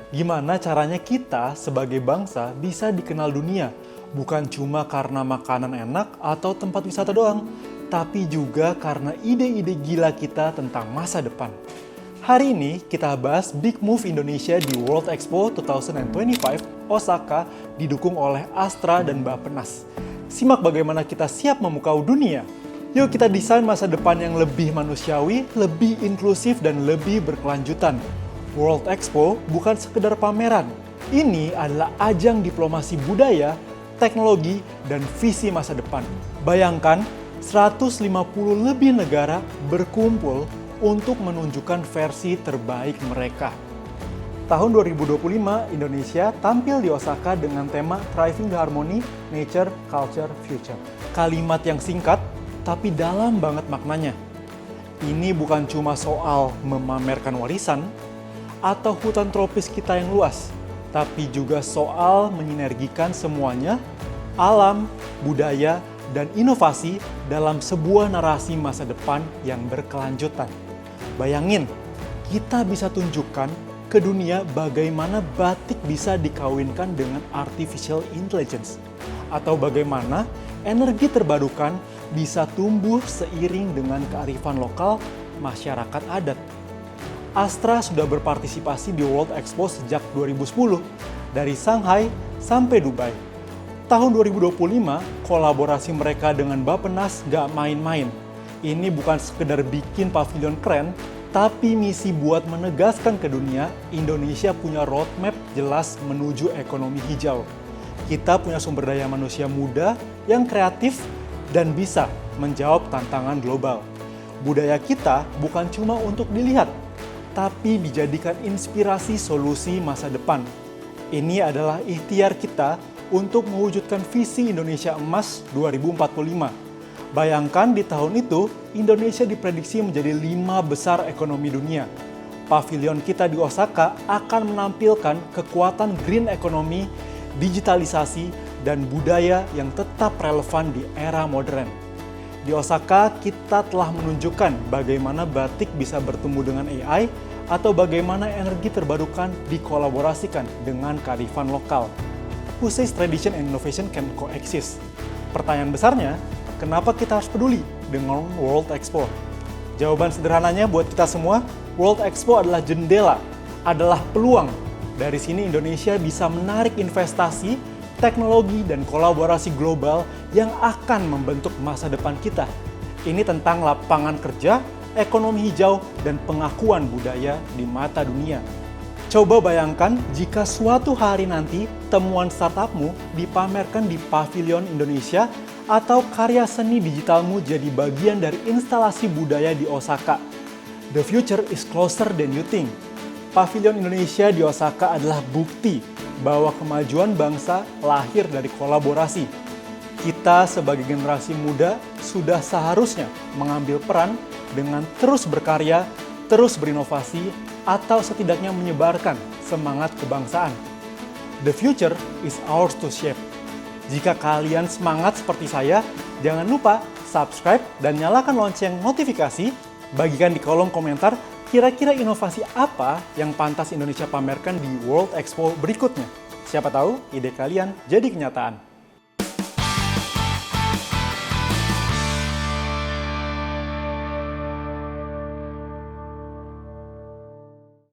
Gimana caranya kita sebagai bangsa bisa dikenal dunia? Bukan cuma karena makanan enak atau tempat wisata doang, tapi juga karena ide-ide gila kita tentang masa depan. Hari ini kita bahas Big Move Indonesia di World Expo 2025 Osaka didukung oleh Astra dan Bappenas. Simak bagaimana kita siap memukau dunia. Yuk kita desain masa depan yang lebih manusiawi, lebih inklusif, dan lebih berkelanjutan. World Expo bukan sekedar pameran. Ini adalah ajang diplomasi budaya, teknologi, dan visi masa depan. Bayangkan, 150 lebih negara berkumpul untuk menunjukkan versi terbaik mereka. Tahun 2025, Indonesia tampil di Osaka dengan tema Thriving the Harmony, Nature, Culture, Future. Kalimat yang singkat, tapi dalam banget maknanya. Ini bukan cuma soal memamerkan warisan, atau hutan tropis kita yang luas, tapi juga soal menyinergikan semuanya, alam, budaya, dan inovasi dalam sebuah narasi masa depan yang berkelanjutan. Bayangin, kita bisa tunjukkan ke dunia bagaimana batik bisa dikawinkan dengan artificial intelligence, atau bagaimana energi terbarukan bisa tumbuh seiring dengan kearifan lokal masyarakat adat. Astra sudah berpartisipasi di World Expo sejak 2010, dari Shanghai sampai Dubai. Tahun 2025, kolaborasi mereka dengan Bappenas gak main-main. Ini bukan sekedar bikin pavilion keren, tapi misi buat menegaskan ke dunia, Indonesia punya roadmap jelas menuju ekonomi hijau. Kita punya sumber daya manusia muda yang kreatif dan bisa menjawab tantangan global. Budaya kita bukan cuma untuk dilihat, tapi dijadikan inspirasi solusi masa depan. Ini adalah ikhtiar kita untuk mewujudkan visi Indonesia Emas 2045. Bayangkan di tahun itu, Indonesia diprediksi menjadi 5 besar ekonomi dunia. Pavilion kita di Osaka akan menampilkan kekuatan green economy, digitalisasi, dan budaya yang tetap relevan di era modern. Di Osaka, kita telah menunjukkan bagaimana batik bisa bertemu dengan AI atau bagaimana energi terbarukan dikolaborasikan dengan kearifan lokal. Who says tradition and innovation can coexist? Pertanyaan besarnya, kenapa kita harus peduli dengan World Expo? Jawaban sederhananya buat kita semua, World Expo adalah jendela, adalah peluang. Dari sini Indonesia bisa menarik investasi, teknologi, dan kolaborasi global yang akan membentuk masa depan kita. Ini tentang lapangan kerja, ekonomi hijau, dan pengakuan budaya di mata dunia. Coba bayangkan jika suatu hari nanti temuan startupmu dipamerkan di Pavilion Indonesia atau karya seni digitalmu jadi bagian dari instalasi budaya di Osaka. The future is closer than you think. Pavilion Indonesia di Osaka adalah bukti bahwa kemajuan bangsa lahir dari kolaborasi. Kita sebagai generasi muda sudah seharusnya mengambil peran dengan terus berkarya, terus berinovasi, atau setidaknya menyebarkan semangat kebangsaan. The future is ours to shape. Jika kalian semangat seperti saya, jangan lupa subscribe dan nyalakan lonceng notifikasi. Bagikan di kolom komentar kira-kira inovasi apa yang pantas Indonesia pamerkan di World Expo berikutnya. Siapa tahu ide kalian jadi kenyataan.